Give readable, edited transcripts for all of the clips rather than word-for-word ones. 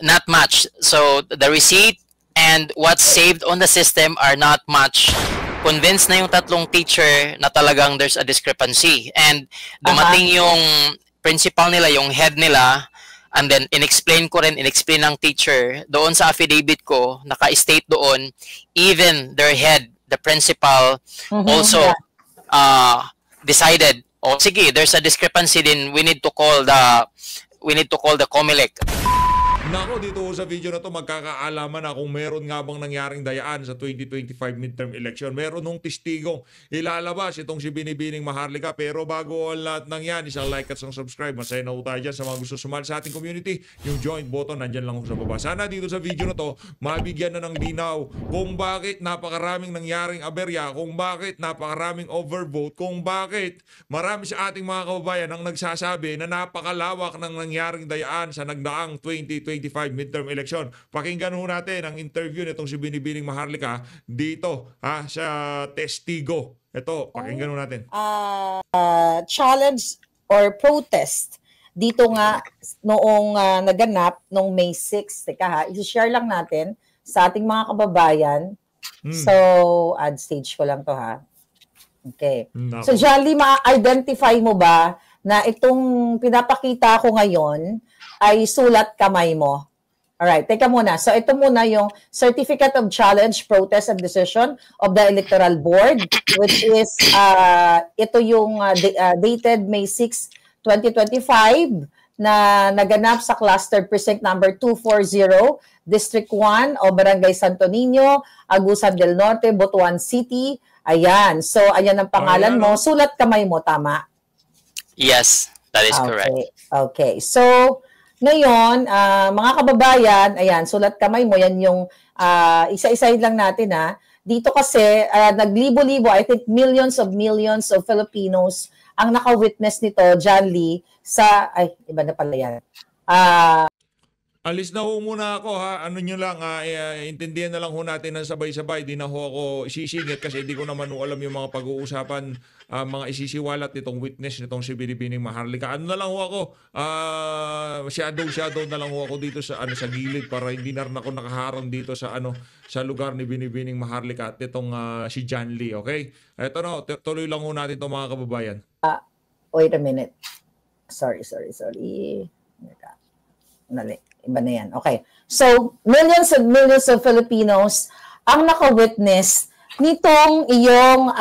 not match. So the receipt and what's saved on the system are not match. Convinced na yung tatlong teacher na talagang there's a discrepancy. And dumating yung principal nila, yung head nila, and then inexplain ng teacher, doon sa affidavit ko, naka-state doon, even their head, the principal, also decided, oh sige, there's a discrepancy din, we need to call the COMELEC. Nako, dito sa video na to magkakaalaman na kung meron nga bang nangyaring dayaan sa 2025 midterm election. Meron nung testigong ilalabas itong si Binibining Maharlika. Pero bago ang lahat ng yan, isang like at isang subscribe. Masaya na po tayo dyan sa mga gusto sumali sa ating community. Yung join button, nandyan lang sa baba. Sana dito sa video na to, mabigyan na ng linaw kung bakit napakaraming nangyaring aberya, kung bakit napakaraming overvote, kung bakit marami sa ating mga kababayan ang nagsasabi na napakalawak ng nangyaring dayaan sa nagdaang 2025 midterm election. Pakinggan ho natin ang interview nitong si Binibining Maharlika dito sa testigo. Ito, pakinggan ho natin. Challenge or protest dito nga noong naganap noong May 6. Teka ha, i-share lang natin sa ating mga kababayan. So, add stage ko lang to ha. Okay. So, Jolly, ma-identify mo ba na itong pinapakita ko ngayon ay sulat kamay mo? Alright, teka muna. So ito muna yung Certificate of Challenge, Protest, and Decision of the Electoral Board, which is, ito yung dated May 6, 2025, na naganap sa Cluster Precinct number 240, District 1 o Barangay Santo Niño, Agusan del Norte, Butuan City. Ayan. So ayan ang pangalan mo. Sulat kamay mo, tama? Yes, that is correct. Okay. So, ngayon, mga kababayan, ayan, sulat kamay mo, yan yung isa-isahin lang natin ha. Dito kasi, naglibo-libo, I think millions of Filipinos ang naka-witness nito, John Lee, sa, ay, iba na pala yan. Alis na ho muna ako ha. Ano nyo lang, intindihan na lang ho natin ng sabay-sabay. Di na ho ako isisingit kasi di ko naman ho alam yung mga pag-uusapan, mga isisiwalat nitong witness nitong si Binibining Maharlika. Ano na lang ho ako, shadow na lang ho ako dito sa sa gilid para hindi na rin ako nakaharang dito sa sa lugar ni Binibining Maharlika at itong si John Lee, okay? Ito na, tuloy lang ho natin itong mga kababayan. Wait a minute. Sorry. Iba na yan. Okay. So, millions of Filipinos ang naka-witness nitong iyong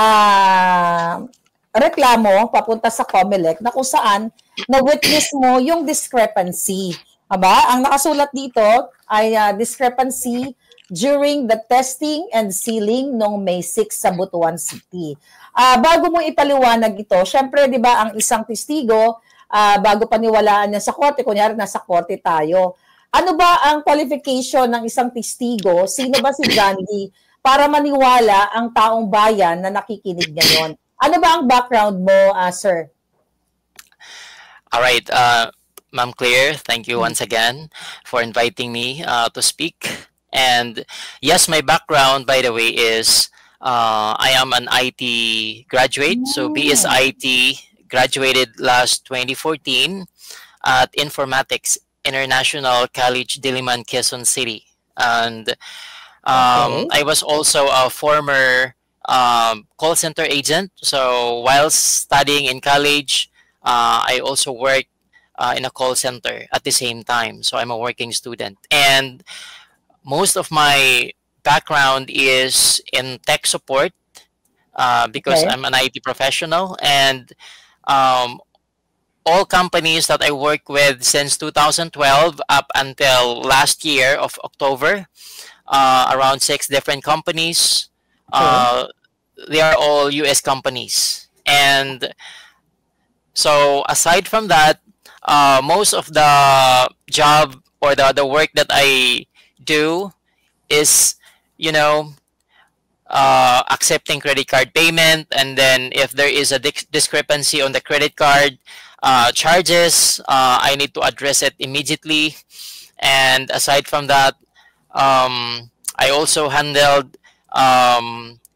reklamo papunta sa COMELEC na kung saan na-witness mo yung discrepancy. Aba? Ang nakasulat dito ay discrepancy during the testing and sealing noong May 6 sa Butuan City. Bago mo ipaliwanag ito, syempre, di ba, ang isang testigo, bago paniwalaan niya sa korte, kunyari nasa korte tayo, ano ba ang qualification ng isang testigo? Sino ba si John Lee para maniwala ang taong bayan na nakikinig ngayon? Ano ba ang background mo, sir? All right, Ma'am Claire, thank you once again for inviting me to speak. And yes, my background, by the way, is I am an IT graduate. So BSIT, graduated last 2014 at Informatics International College, Diliman, Quezon City. And I was also a former call center agent. So while studying in college, I also worked in a call center at the same time. So I'm a working student. And most of my background is in tech support because I'm an IT professional. And all companies that I work with since 2012 up until last year of October, around 6 different companies. They are all US companies. And so aside from that, most of the job or the work that I do is, accepting credit card payment, and then if there is a discrepancy on the credit card charges, I need to address it immediately. And aside from that, I also handled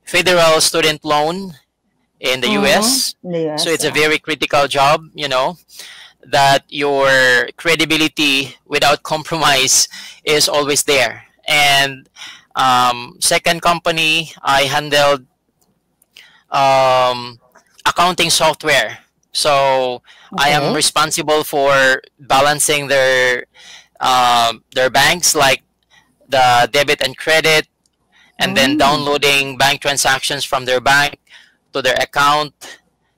federal student loan in the US. So it's a very critical job, that your credibility without compromise is always there. And second company, I handled accounting software. So I am Okay. responsible for balancing their banks, like the debit and credit, and then Mm. downloading bank transactions from their bank to their account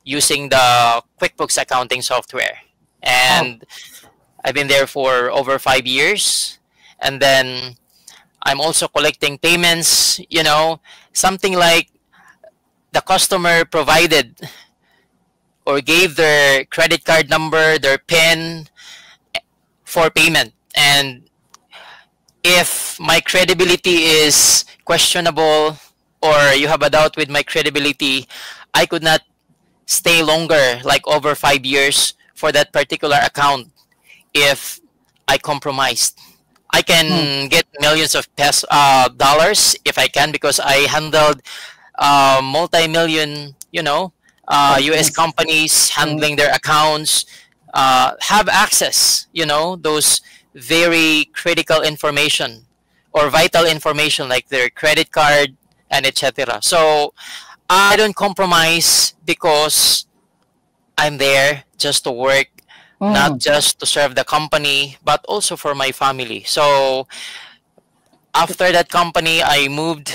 using the QuickBooks accounting software. Oh. And I've been there for over 5 years. And then I'm also collecting payments, something like the customer provided or gave their credit card number, their PIN for payment. And if my credibility is questionable or you have a doubt with my credibility, I could not stay longer, like over 5 years, for that particular account if I compromised. I Mm. can get millions of dollars if I can, because I handled multi-million, US Companies. companies Mm. handling their accounts, have access, those very critical information or vital information like their credit card and etc. So I don't compromise because I'm there just to work, not Mm. just to serve the company, but also for my family. So after that company, I moved.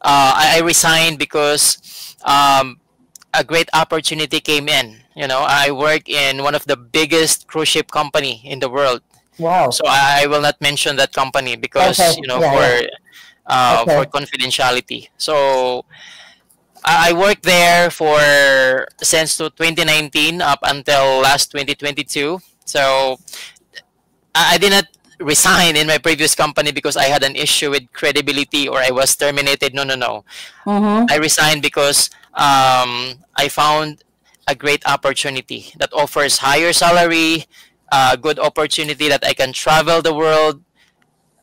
I resigned because a great opportunity came in. I work in one of the biggest cruise ship company in the world. Wow. So I will not mention that company Okay. because Yeah, yeah. for Okay. confidentiality. So I worked there for since to 2019 up until last 2022. So I did not resign in my previous company because I had an issue with credibility or I was terminated. No, no, no. Mm-hmm. I resigned because I found a great opportunity that offers higher salary, good opportunity that I can travel the world,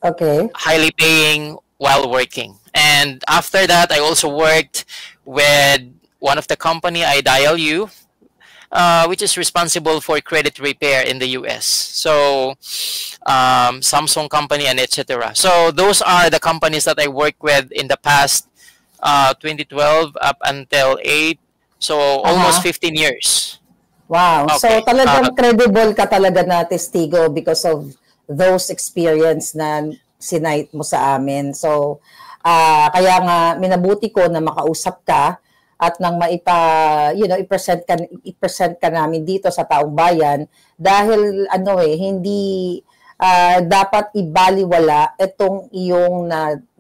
Okay. highly paying while working. And after that, I also worked with one of the company, IDILU, which is responsible for credit repair in the US. So Samsung company and etc. So those are the companies that I worked with in the past 2012 up until 8. So almost Uh-huh. 15 years. Wow. So Okay. talagang credible ka talaga na testigo because of those experience na sinight mo sa amin. So kaya nga minabuti ko na makausap ka at nang i-present ka namin dito sa taong bayan dahil hindi dapat ibaliwala itong iyong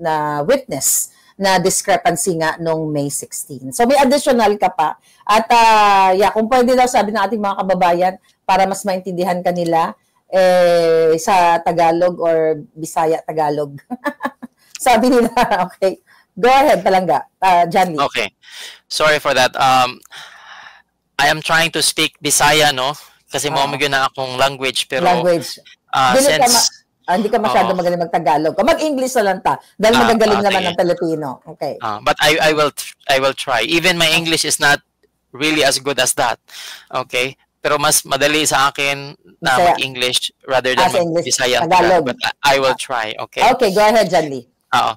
na witness na discrepancy nga nung May 16. So may additional ka pa. At kung pwede daw sabi ng ating mga kababayan para mas maintindihan kanila sa Tagalog or Bisaya Tagalog. Sabi nila, okay. Go ahead, Palangga. John Lee. Okay. Sorry for that. I am trying to speak Bisaya, no? Kasi mo na akong language, pero Language. Hindi ka masyado Oo. magaling mag-Tagalog. Mag-English na lang ta. Dahil magagaling naman sige. ng Pilipino. Okay. But I will try. Even my English is not really as good as that. Okay? Pero mas madali sa akin na Bisaya. mag-English rather than Sa English. mag-Bisaya and Tagalog. Tagalog. But I will try. Okay? Okay, go ahead, John Lee.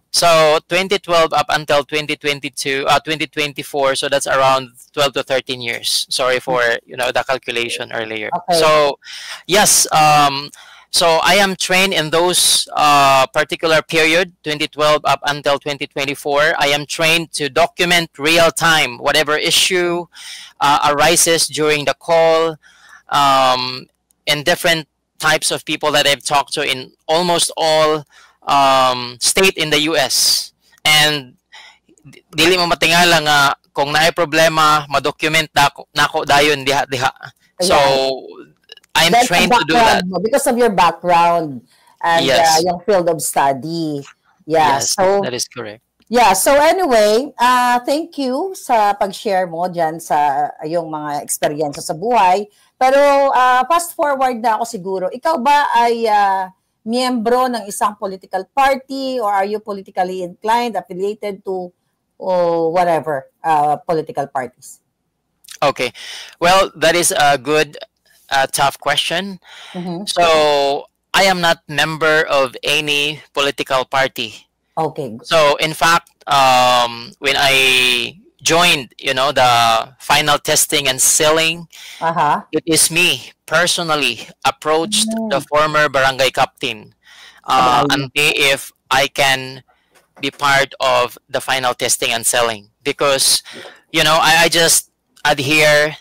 So 2012 up until 2024, so that's around 12 to 13 years. Sorry for the calculation earlier. Okay. So yes, so I am trained in those particular period, 2012 up until 2024. I am trained to document real time whatever issue arises during the call, and different types of people that I've talked to in almost all state in the US. And dili mo matingala nga kung naay problema, ma-document nako dayon diha. So I'm That's trained the to do that. background mo, because of your background and Yes. yung field of study. Yeah. Yes, So that is correct. yeah, so anyway, thank you sa pag-share mo dyan sa yung mga experience sa buhay. Pero fast forward na ako siguro. Ikaw ba ay miyembro ng isang political party or are you politically inclined, affiliated to whatever political parties? Okay. Well, that is a good a tough question. Mhm. So I am not member of any political party. Okay. So in fact, when I joined, the final testing and selling, Aha. it is me personally approached the Mm. former barangay captain, Sabay. and if I can be part of the final testing and selling, because I just adhere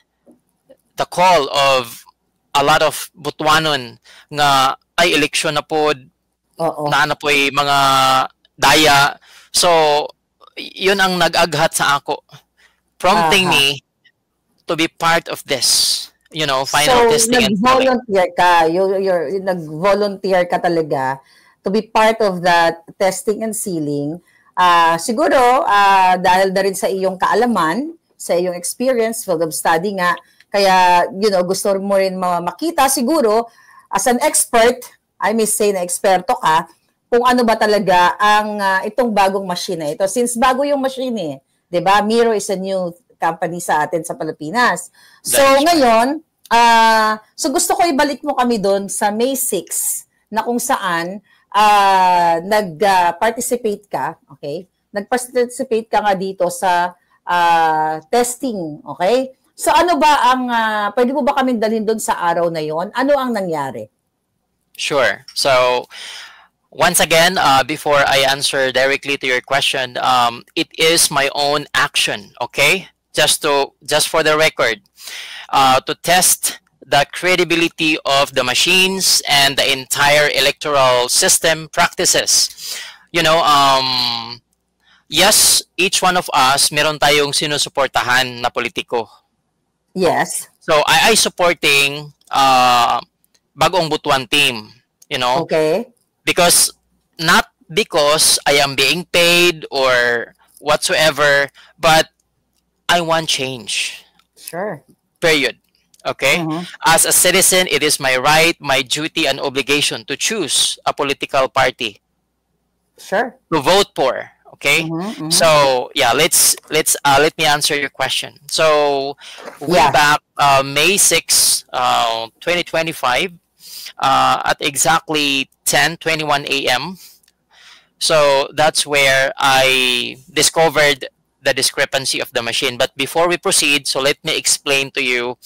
the call of a lot of Butuanon nga ay eleksyon na pod Oo. na po'y mga daya. So yun ang nag-aghat sa ako, prompting Aha. me to be part of this, final So, testing and selling. nag-volunteer ka. Nag-volunteer ka talaga to be part of that testing and sealing. Siguro, dahil na rin sa iyong kaalaman, sa iyong experience, field of study nga, kaya, gusto mo rin makita siguro, as an expert, I may say na eksperto ka, kung ano ba talaga ang itong bagong machine na ito. Since bago yung machine eh, 'di ba? Miro is a new company sa atin sa Pilipinas. So That is right. ngayon, so gusto ko ibalik mo kami doon sa May 6 na kung saan nag-participate ka, okay? Nag-participate ka nga dito sa testing, okay? So ano ba ang pwede mo ba kaming dalhin doon sa araw na 'yon? Ano ang nangyari? Sure. So once again, before I answer directly to your question, it is my own action, okay? Just for the record, to test the credibility of the machines and the entire electoral system practices. Yes, each one of us, meron tayong sinusuportahan na politiko. Yes. So I supporting Bagong Butuan team, Okay. because not because I am being paid or whatsoever, but I want change. Sure. Period. Okay? Mhm. As a citizen, it is my right, my duty, and obligation to choose a political party Sure. to vote for. Okay? Mhm, mhm. So yeah, let me answer your question. So way Yeah. back May 6, 2025, at exactly 10:21 a.m. So that's where I discovered the discrepancy of the machine. But before we proceed, so let me explain to you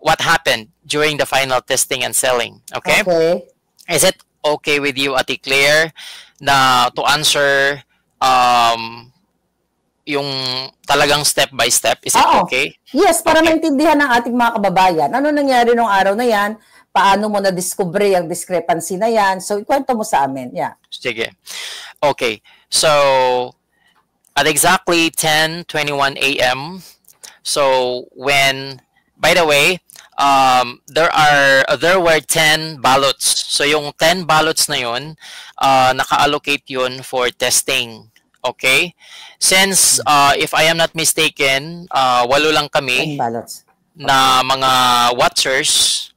what happened during the final testing and selling. Okay? Okay. Is it okay with you, Ate Claire, na to answer yung talagang step by step? Is it Oo. okay? Yes, para Okay. maintindihan ng ating mga kababayan. Ano nangyari nung araw na yan? Paano mo na-discover yung discrepancy na yan? So, ikwento mo sa amin. Yeah. Sige. Okay. So, at exactly 10:21 a.m., so when, by the way, there were 10 ballots. So yung 10 ballots na yun, naka-allocate yun for testing. Okay? Since, if I am not mistaken, 8 lang 10 kami ballots. na mga watchers.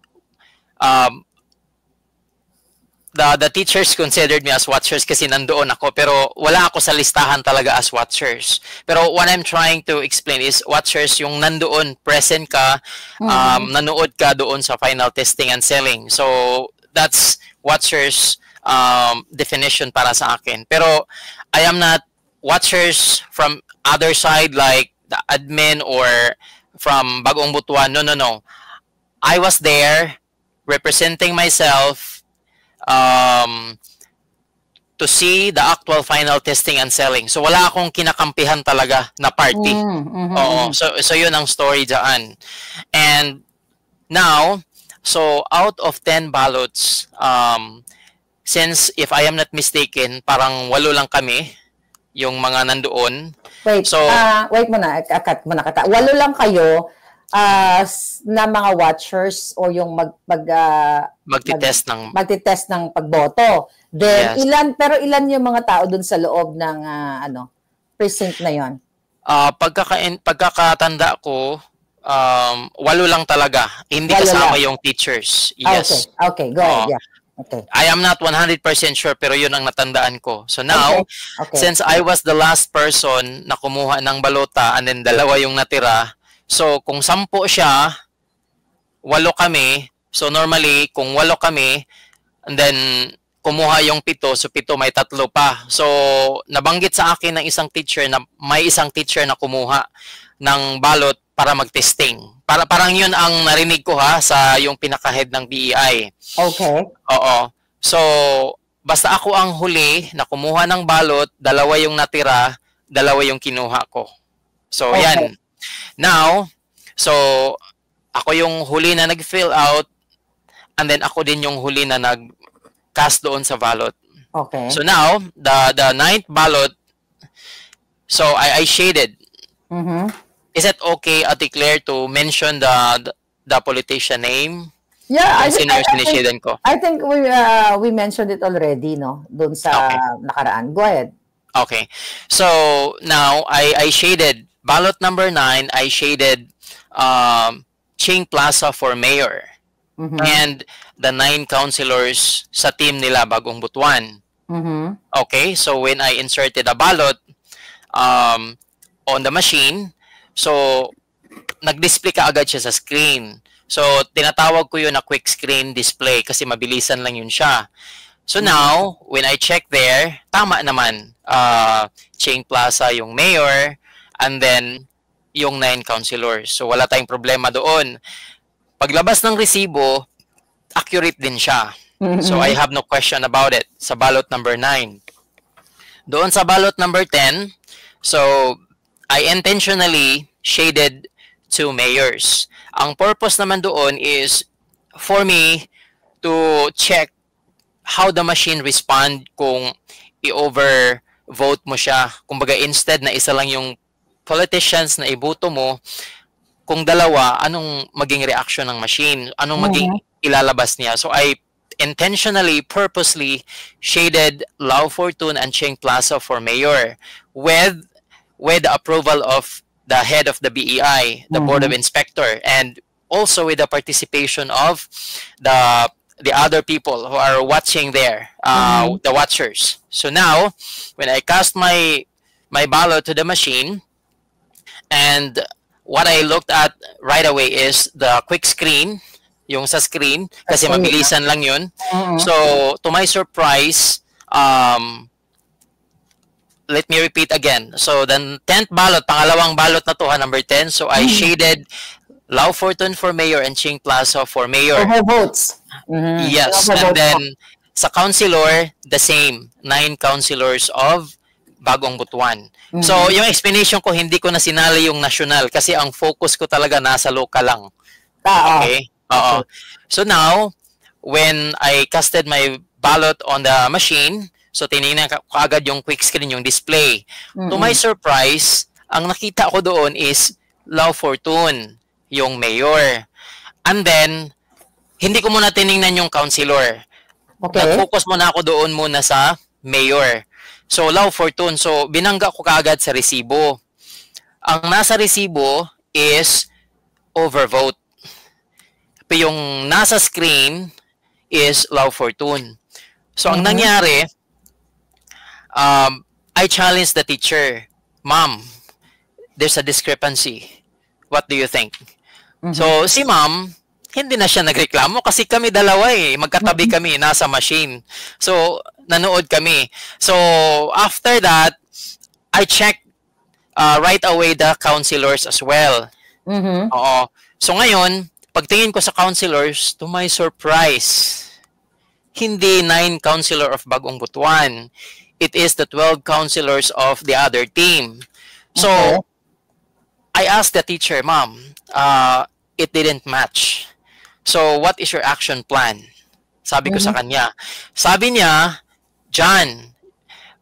The teachers considered me as watchers kasi nandoon ako, pero wala ako sa listahan talaga as watchers. Pero what I'm trying to explain is watchers yung nandoon, present ka, nanood ka doon sa final testing and selling. So that's watchers definition para sa akin. Pero I am not watchers from other side like the admin or from Bagong Butuan. No. I was there representing myself to see the actual final testing and selling. So wala akong kinakampihan talaga na party. Oo. So yun ang story dyan. And now, so out of 10 ballots, since if I am not mistaken, parang 8 lang kami yung mga nandoon. Wait, So, wait muna. Cut muna kata. 8 lang kayo na mga watchers o yung magtitest ng magtitest ng pagboto. Then Yes. ilan yung mga tao dun sa loob ng precinct na yon? pagkakatanda ko, 8 lang talaga. Hindi 8 kasama lang. yung teachers. Yes. Okay, go ahead. Oo. Yeah. Okay. I am not 100% sure pero yun ang natandaan ko. So now, Okay. since I was the last person na kumuha ng balota and then 2 yung natira, so kung 10 siya, walo kami. So normally, kung walo kami, and then kumuha yung 7, so 7 may 3 pa. So nabanggit sa akin ng isang teacher na may isang teacher na kumuha ng balot para mag-testing. Parang yun ang narinig ko ha sa yung pinaka-head ng BEI. Okay. Oo. So basta ako ang huli na kumuha ng balot, 2 yung natira, 2 yung kinuha ko. So Okay. yan. Now, so ako yung huli na nag-fill out, and then ako din yung huli na nag-cast doon sa ballot. Okay. So now, the 9th ballot, so I shaded. Mhm. Is it okay, Ate Claire, to mention the politician name? Yeah, Yung sino yung sinishaden ko? I think we mentioned it already, no? Doon sa Okay. nakaraan. Go ahead. Okay. So now I shaded ballot number 9. I shaded Ching Plaza for mayor, Mhm. and the 9 councilors sa team nila Bagong Butuan. Mhm. Okay, so when I inserted a ballot on the machine, so nag-display ka agad siya sa screen. So tinatawag ko yun na quick screen display kasi mabilisan lang yun siya. So now, when I check there, tama naman. Ching Plaza yung mayor, and then yung 9 councilors. So wala tayong problema doon. Paglabas ng resibo, accurate din siya. So I have no question about it sa ballot number 9. Doon sa ballot number 10, so I intentionally shaded 2 mayors. Ang purpose naman doon is for me to check how the machine respond kung i-overvote mo siya. Kumbaga instead na isa lang yung politicians na iboto mo, kung 2, anong maging reaction ng machine? Anong maging ilalabas niya? So I intentionally, purposely shaded Lau Fortun and Ching Plaza for mayor with the approval of the head of the BEI, the Board of Inspector, and also with the participation of the other people who are watching there, the watchers. So now, when I cast my ballot to the machine, and what I looked at right away is the quick screen, yung sa screen, kasi mabilisan lang yun. So, to my surprise, let me repeat again. So, the 10th ballot, pangalawang ballot na to, number 10. So, I shaded Lau Fortun for mayor and Ching Plaza for mayor. Overvotes. Yes, and then sa councilor, the same. 9 councilors of Bagong Butuan. So, yung explanation ko, hindi ko na sinali yung national kasi ang focus ko talaga nasa local lang. Okay? Oo. So now, when I casted my ballot on the machine, so tinignan ko agad yung quick screen, yung display. To my surprise, ang nakita ko doon is Lau Fortun, yung mayor. And then, hindi ko muna tinignan yung councilor. Okay. Nag-focus muna ako doon muna sa mayor. So, Lau Fortun. So, binangga ko kaagad sa resibo. Ang nasa resibo is overvote. Yung nasa screen is Lau Fortun. So, ang nangyari, I challenged the teacher, Ma'am, there's a discrepancy. What do you think? So, si Ma'am, hindi na siya nagreklamo kasi kami dalawa magkatabi kami, nasa machine. So, nanood kami. So, after that, I checked right away the councilors as well. Oo. So, ngayon, pagtingin ko sa councilors, to my surprise, hindi 9 councilor of Bagong Butuan. It is the 12 councilors of the other team. So, I asked the teacher, Ma'am, it didn't match. So, what is your action plan? Sabi ko sa kanya. Sabi niya, John,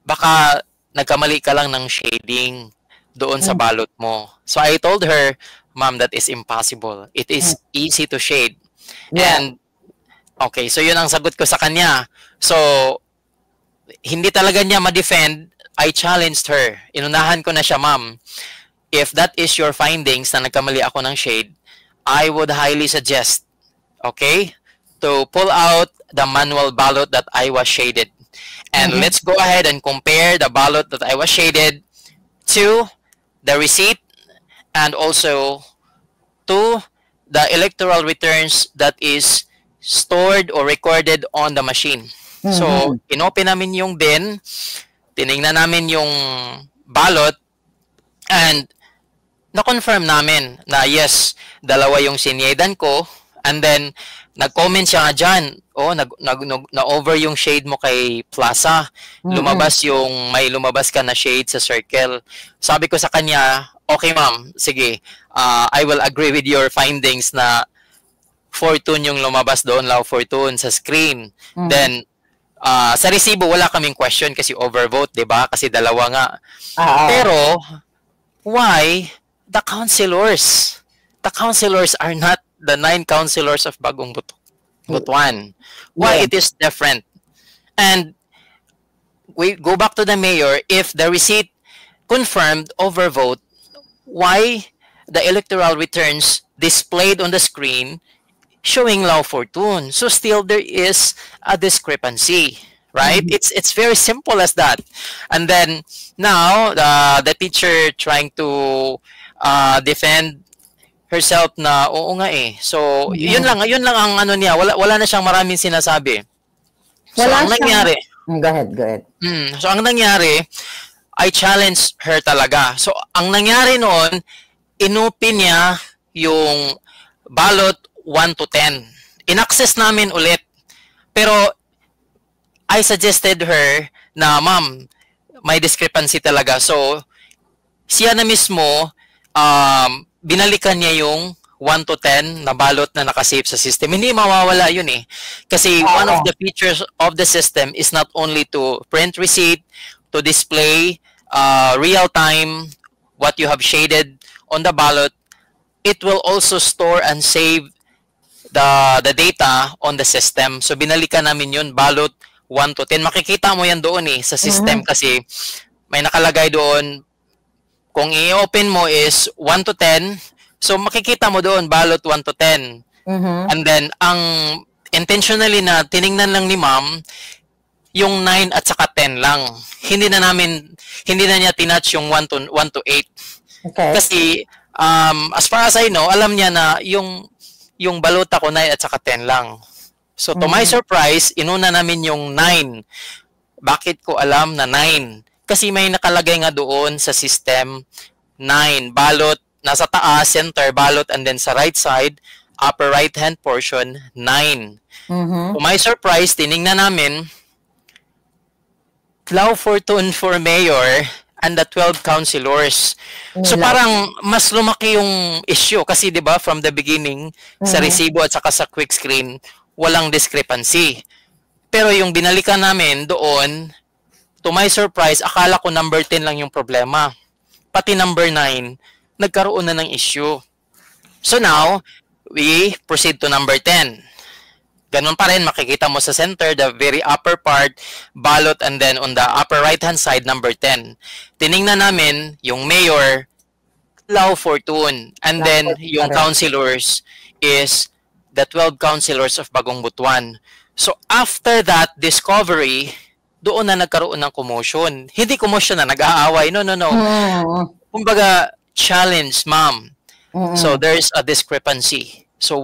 baka nagkamali ka lang ng shading doon sa balot mo. So, I told her, Ma'am, that is impossible. It is easy to shade. And, okay, so yun ang sagot ko sa kanya. So, hindi talaga niya ma-defend. I challenged her. Inunahan ko na siya, Ma'am. If that is your findings na nagkamali ako ng shade, I would highly suggest, okay, to pull out the manual ballot that I was shaded. And let's go ahead and compare the ballot that I was shaded to the receipt and also to the electoral returns that is stored or recorded on the machine. So, inopen namin yung bin, tiningnan namin yung ballot, and na-confirm namin na yes, dalawa yung siniedan ko, and then nag-comment siya nga dyan, na-over yung shade mo kay Plaza, lumabas may lumabas ka na shade sa circle. Sabi ko sa kanya, okay ma'am, sige, I will agree with your findings na Fortune yung lumabas doon, Lao Fortune sa screen. Then, sa resibo, wala kaming question kasi overvote, di ba? Kasi dalawa nga. Pero, why the councilors? The councilors are not the 9 councilors of Bagong Butuan. Why it is different? And we go back to the mayor, if the receipt confirmed overvote, why the electoral returns displayed on the screen showing Lao Fortune? So still there is a discrepancy, right? It's very simple as that. And then now the teacher trying to defend herself na oo nga eh. So yun lang ang ano niya, wala na siyang maraming sinasabi. So ang nangyari, go ahead. So ang nangyari, I challenged her talaga. So ang nangyari noon, inopen niya yung ballot 1 to 10. In-access namin ulit. Pero I suggested her na, ma'am, may discrepancy talaga. So siya na mismo, binalikan niya yung 1 to 10 na balot na nakasave sa system. Hindi mawawala yun eh. Kasi one of the features of the system is not only to print receipt, to display real-time what you have shaded on the ballot, it will also store and save the data on the system. So binalikan namin yun, ballot 1 to 10. Makikita mo yan doon eh, sa system kasi may nakalagay doon. Kung i-open mo is 1 to 10, so makikita mo doon, ballot 1 to 10. And then, ang intentionally na tiningnan lang ni ma'am, yung 9 at saka 10 lang. Hindi na niya tinouch yung 1 to 8. Okay. Kasi, as far as I know, alam niya na yung balota ko 9 at saka 10 lang. So, to my surprise, inuna namin yung 9. Bakit ko alam na 9? Kasi may nakalagay nga doon sa system, 9. Balot, nasa taas, center, balot, and then sa right side, upper right-hand portion, 9. To my surprise, tinignan namin, Lao Fortune for mayor and the 12 councilors. So parang mas lumaki yung issue kasi 'di ba from the beginning sa resibo at saka sa quick screen walang discrepancy. Pero yung binalikan namin doon, to my surprise, akala ko number 10 lang yung problema. Pati number 9 nagkaroon na ng issue. So now, we proceed to number 10. Ganun pa rin, makikita mo sa center, the very upper part, ballot, and then on the upper right-hand side, number 10. Tiningnan namin yung mayor, Lao Fortune. And then, yung councilors is the 12 councilors of Bagong Butuan. So, after that discovery, doon na nagkaroon ng commotion. Hindi commotion na, nag-aaway. No. Kumbaga, challenge, ma'am. So, there's a discrepancy. So,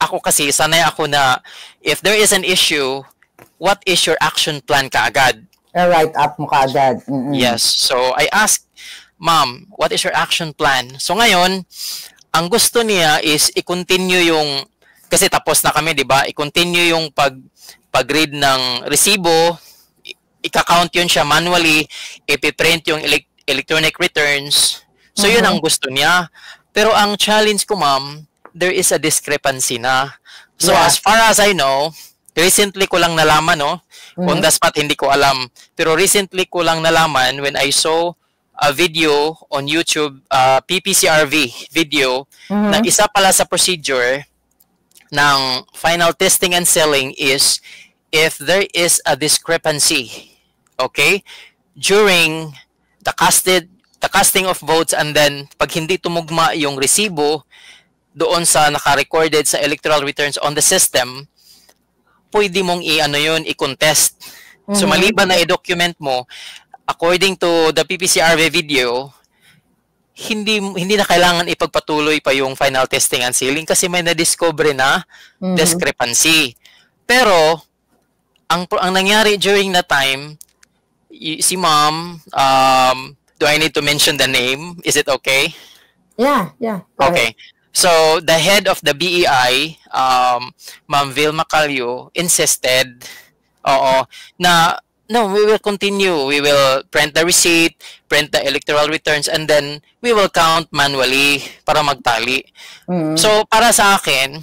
ako kasi, sanay ako na, if there is an issue, what is your action plan kaagad? Write up mo kaagad. Yes. So, I asked, ma'am, what is your action plan? So, ngayon, ang gusto niya is i-continue yung, kasi tapos na kami, di ba? I-continue yung pag-read ng resibo, i-count yun siya manually, ipiprint yung electronic returns. So, yun ang gusto niya. Pero ang challenge ko, ma'am, there is a discrepancy na. So, as far as I know, recently ko lang nalaman, no? On the spot, hindi ko alam. Pero recently ko lang nalaman when I saw a video on YouTube, PPCRV video, na isa pala sa procedure ng final testing and selling is if there is a discrepancy, okay, during the casting of votes, and then pag hindi tumugma yung resibo doon sa naka-recorded sa electoral returns on the system, pwede mong i-contest. So maliban na i-document mo, according to the PPCRV video, hindi na kailangan ipagpatuloy pa yung final testing and sealing kasi may na-discover na discrepancy. Pero ang nangyari during that time, si ma'am, do I need to mention the name? Is it okay? Yeah. Okay. So the head of the BEI, Ma'am Vilma Calio, insisted, na no, we will continue. We will print the receipt, print the electoral returns, and then we will count manually para magtali. So para sa akin,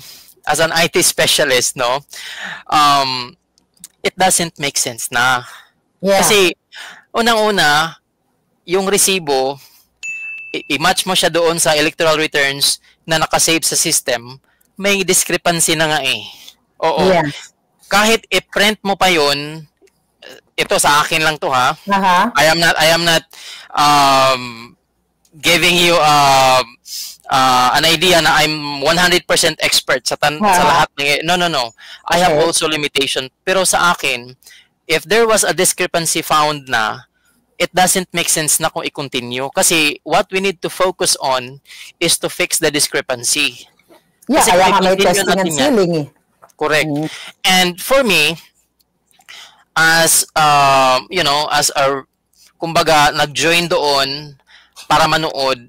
as an IT specialist, no, it doesn't make sense na. Yeah. Kasi unang-una, yung resibo, i-match mo siya doon sa electoral returns na nakasave sa system, may discrepancy na nga eh. Oo. Yes. Kahit i-print mo pa yun, ito sa akin lang to ha. I am not giving you an idea na I'm 100% expert sa lahat ng no. I have also limitation. Pero sa akin, if there was a discrepancy found na, it doesn't make sense na kung i-continue. Kasi what we need to focus on is to fix the discrepancy. Yeah, kasi kaya may testing and sealing eh. Correct. And for me, as, as a, kumbaga, nag-join doon para manood,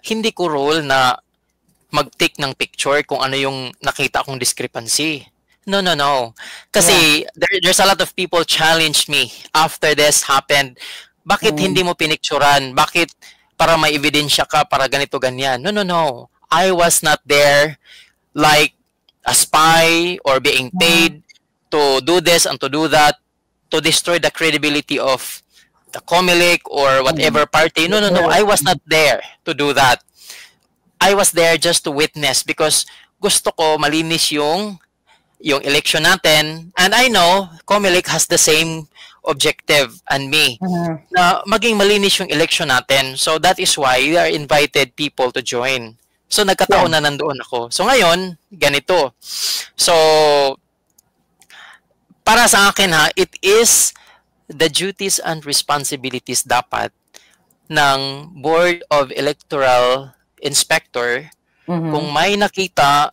hindi ko role na mag-take ng picture kung ano yung nakita kong discrepancy. No. Kasi there's a lot of people challenged me after this happened. Bakit hindi mo pinicturan? Bakit para may ebidensya ka para ganito ganyan? No. I was not there like a spy or being paid to do this and to do that to destroy the credibility of the COMELEC or whatever party. No. I was not there to do that. I was there just to witness because gusto ko malinis yung election natin, and I know COMELEC has the same objective and me na maging malinis yung election natin. So that is why we are invited people to join. So nagkataon na nandoon ako. So ngayon, ganito. So para sa akin ha, it is the duties and responsibilities dapat ng Board of Electoral Inspector kung may nakita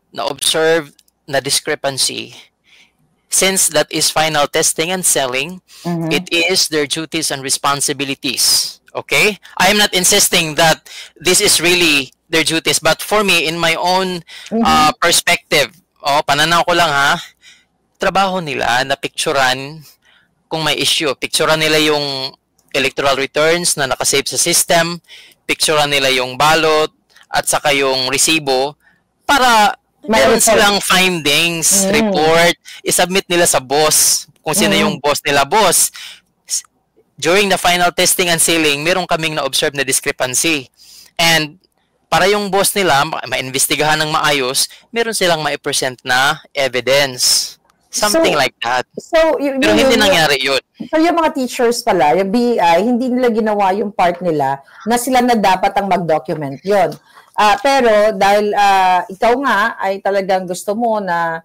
na observe na discrepancy, since that is final testing and selling, it is their duties and responsibilities. Okay? I am not insisting that this is really their duties, but for me, in my own perspective, pananaw ko lang ha, trabaho nila na picturean kung may issue. Picturean nila yung electoral returns na nakasave sa system, picturean nila yung ballot, at saka yung resibo, para meron silang findings, report, isubmit nila sa boss, kung sino yung boss nila. Boss, during the final testing and sealing, meron kaming na-observe na discrepancy. And para yung boss nila, ma-investigahan ng maayos, meron silang ma-present na evidence. Something like that. Pero hindi nangyari yun. So yung mga teachers pala, yung BEI, hindi nila ginawa yung part nila na sila na dapat ang mag-document yun. Pero dahil ikaw nga ay talagang gusto mo na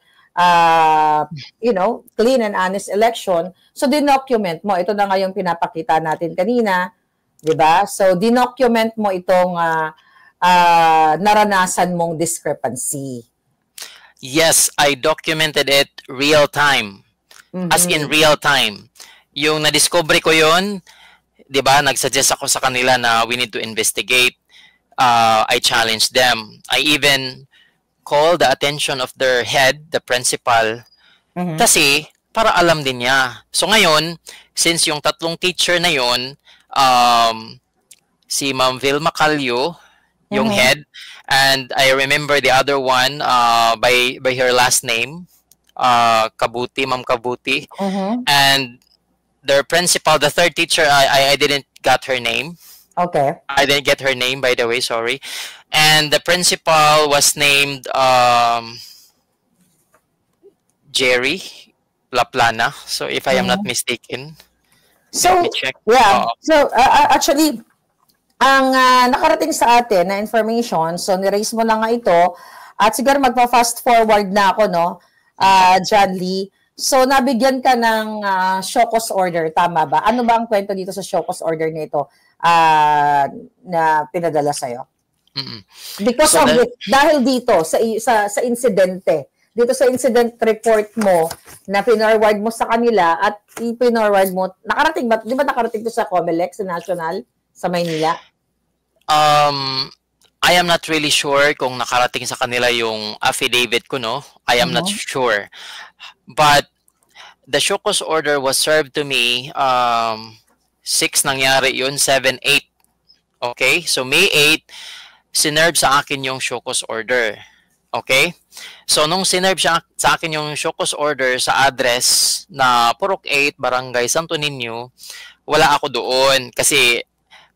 clean and honest election, so dinocument mo. Ito na nga yung pinapakita natin kanina, 'di ba? So dinocument mo itong naranasan mong discrepancy. Yes, I documented it real time. As in real time. Yung na-discover ko yun, 'di ba? Nag-suggest ako sa kanila na we need to investigate. I challenged them. I even called the attention of their head, the principal, kasi para alam din niya. So ngayon, since yung tatlong teacher na yun, si Ma'am Vilma Calio, yung head, and I remember the other one by her last name, Kabuti, Ma'am Kabuti, and their principal, the third teacher, I didn't get her name. Okay. I didn't get her name, by the way, sorry. And the principal was named Jerry Laplana. So if I am not mistaken, let me check. Yeah. So actually, ang nakarating sa atin na information, so ni-raise mo na nga ito, at siguro magpa-fast forward na ako, no, John Lee. So, nabigyan ka ng show cause order, tama ba? Ano ba ang kwento dito sa show cause order nito na pinadala sa'yo? Because So of that, dahil dito sa insidente, dito sa incident report mo na pinorward mo sa kanila at ipinorward mo, nakarating ba, di ba nakarating to sa COMELEC, sa National, sa Maynila? I am not really sure kung nakarating sa kanila yung affidavit ko, no? I am not sure. But the show cause order was served to me 6 nangyari yun, 7, 8. Okay? So May 8, sinerve sa akin yung show cause order. Okay? So nung sinerve sa akin yung show cause order sa address na Purok 8, Barangay Santo Niño, wala ako doon kasi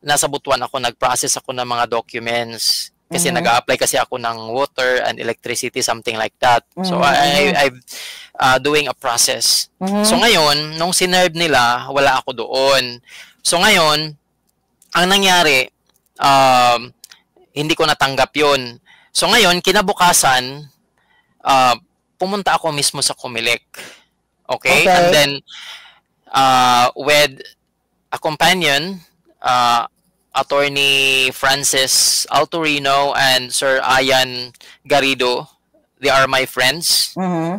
nasa Butuan ako, nag-process ako ng mga documents kasi nag-a-apply kasi ako ng water and electricity, something like that. So I'm doing a process. So ngayon, nung sinerve nila, wala ako doon. So ngayon, ang nangyari, hindi ko natanggap yun. So ngayon, kinabukasan, pumunta ako mismo sa COMELEC. Okay? And then, with a companion, Attorney Francis Altorino and Sir Ian Garrido, they are my friends.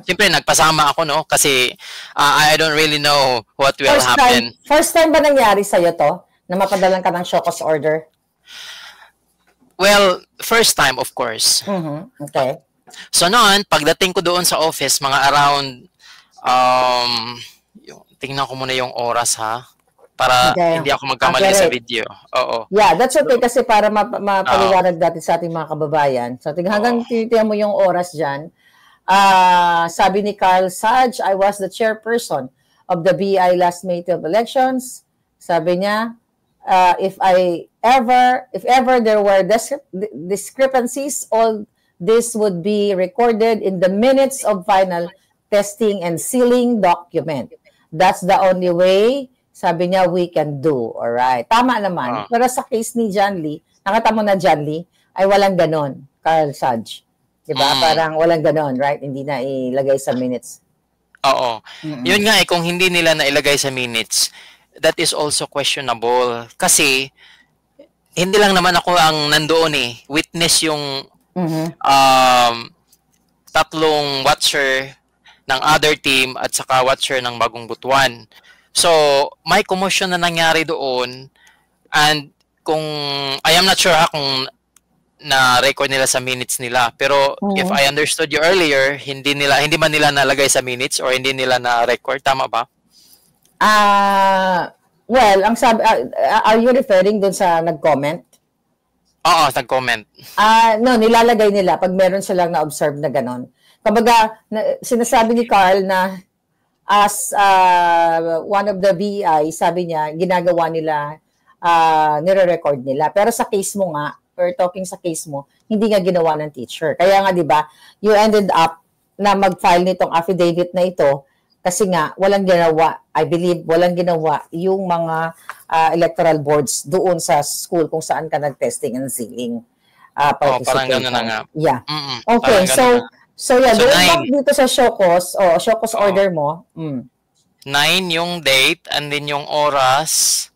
Siyempre, nagpasama ako, no? Kasi I don't really know what will happen. First time ba nangyari sa'yo to? Na mapadalan ka ng show cause order? Well, first time, of course. Okay. So noon, pagdating ko doon sa office, mga around, tingnan ko muna yung oras, ha? Para hindi ako magkamali sa video. Oo. Yeah, that's okay kasi para mapaliwanag natin sa ating mga kababayan. So hanggang tinitingnan mo yung oras dyan, sabi ni Carl Saj, I was the chairperson of the BI last May 12 elections. Sabi niya, if ever there were discrepancies, all this would be recorded in the minutes of final testing and sealing document. That's the only way, sabi niya, we can do. Alright. Tama naman. Pero sa case ni John Lee, nakita mo na John Lee, ay walang ganon, Carl Saj. Diba? Parang walang ganon, right? Hindi na ilagay sa minutes. Oo. Yun nga kung hindi nila na ilagay sa minutes, that is also questionable. Kasi, hindi lang naman ako ang nandoon Witness yung tatlong watcher ng other team at saka watcher ng Bagong Butuan. So, may commotion na nangyari doon and kung, I am not sure kung na-record nila sa minutes nila. Pero if I understood you earlier, hindi man nila nalagay sa minutes or hindi nila na-record. Tama ba? Well, ang sabi, are you referring dun sa nag-comment? Oo, nag-comment. No, nilalagay nila pag meron silang na-observe na ganon. Kumbaga, sinasabi ni Carl na as one of the BI, sabi niya, ginagawa nila, nire-record nila. Pero sa case mo nga, we're talking sa case mo, hindi nga ginawa ng teacher. Kaya nga, di ba, you ended up na mag-file nitong affidavit na ito kasi nga, walang ginawa, I believe, walang ginawa yung mga electoral boards doon sa school kung saan ka nag-testing and sealing. Parang gano'n na nga. Yeah. Okay, so yeah, doon back dito sa show cause order mo. 9 yung date and then yung oras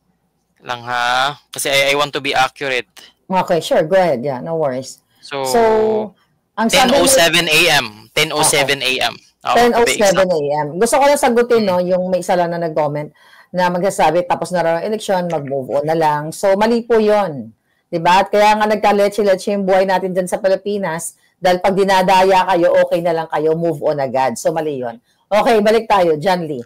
lang ha. Kasi I want to be accurate. Okay, sure. Go ahead. Yeah, no worries. So ang 10:07 a.m. 10:07 a.m. 10:07 a.m. Gusto ko lang sagutin, no, yung may isa lang na nag-comment na magsasabi tapos na raw ang eleksyon, mag-move on na lang. So, mali po yun. Diba? At kaya nga nagka-leche-leche yung buhay natin dyan sa Pilipinas dahil pag dinadaya kayo, okay na lang kayo, move on agad. So, mali yun. Okay, balik tayo. John Lee.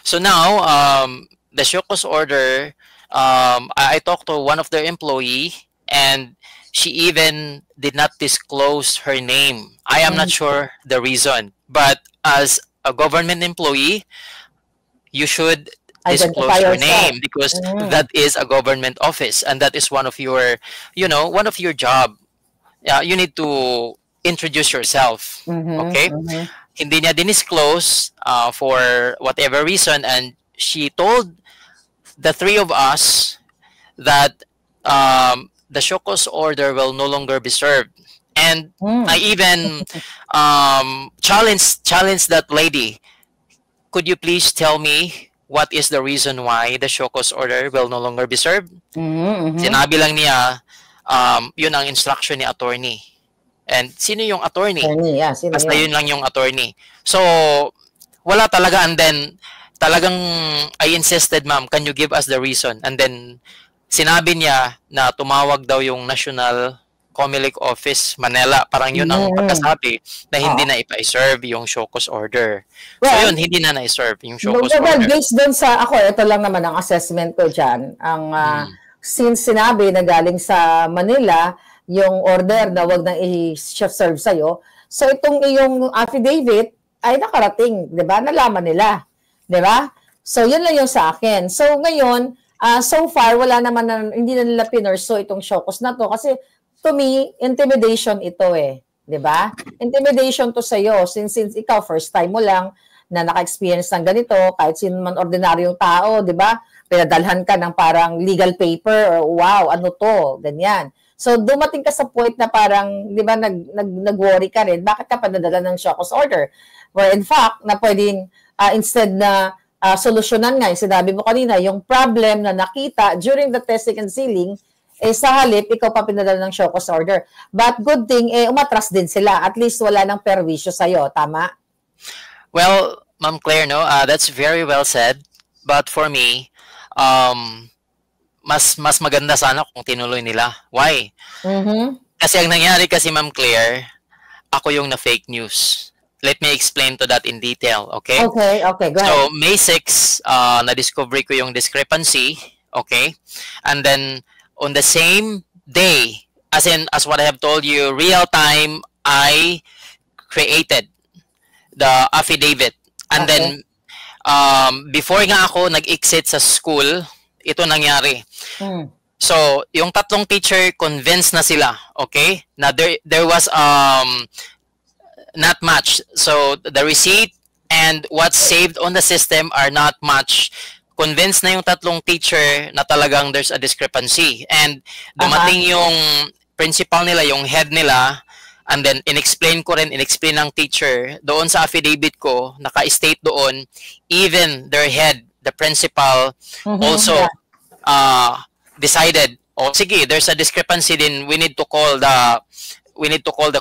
So now, the show cause order, I talked to one of their employee and she even did not disclose her name. I am not sure the reason, but as a government employee, you should disclose your name because that is a government office and that is one of your, one of your job. You need to introduce yourself. Okay? Hindi niya dinisclose for whatever reason and she told the three of us that the show cause order will no longer be served. And I even challenged that lady could you please tell me what is the reason why the show cause order will no longer be served? Sinabi lang niya, yun ang instruction ni attorney. And sino yung attorney? Basta yun lang yung attorney. So, wala talaga. And then, talagang I insisted, ma'am, can you give us the reason? And then, sinabi niya na tumawag daw yung National Comelec Office Manila. Parang yun ang pagkasabi na hindi na ipa-serve yung show cause order. So yun, hindi na na-serve yung show cause order. Based doon sa, ito lang naman ang assessment ko dyan. Since sinabi na galing sa Manila, yung order na wag nang i-serve sa'yo, so itong iyong affidavit ay nakarating, di ba? Nalaman nila. Di ba? So yun lang yung sa akin. So ngayon, so far, wala naman hindi na nila pinurso itong show cause na to kasi to me, intimidation ito eh. 'Di ba? Intimidation to sa'yo. Since ikaw, first time mo lang na naka-experience ng ganito, kahit sino man ordinaryong tao, 'di ba? Pinadalhan ka ng parang legal paper or wow, ano to? Ganyan. So, dumating ka sa point na parang, 'di ba, nag-worry ka rin. Bakit ka padadala ng show cause order? Where in fact, na pwedeng instead na solusyonan nga, sinabi mo kanina, yung problem na nakita during the testing and sealing, sa halip, ikaw pa pinadala ng show cause order. But good thing, umatras din sila. At least wala nang perwisyo sa'yo. Tama? Well, Ma'am Claire, no, that's very well said. But for me, mas maganda sana kung tinuloy nila. Why? Kasi ang nangyari kasi, Ma'am Claire, ako yung na-fake news. Let me explain to that in detail, okay? Okay, go ahead. So, May 6, na-discover ko yung discrepancy, okay? And then, on the same day, as what I have told you, real time, I created the affidavit. And then, before nga ako nag-exit sa school, ito nangyari. So, yung tatlong teacher, convinced na sila, okay? Na there was not match. So, the receipt and what's saved on the system are not matched. Convinced na yung tatlong teacher na talagang there's a discrepancy. And dumating yung principal nila, yung head nila, and then inexplain ng teacher, doon sa affidavit ko, naka-state doon, even their head, the principal, also decided, sige, there's a discrepancy din, we need to call the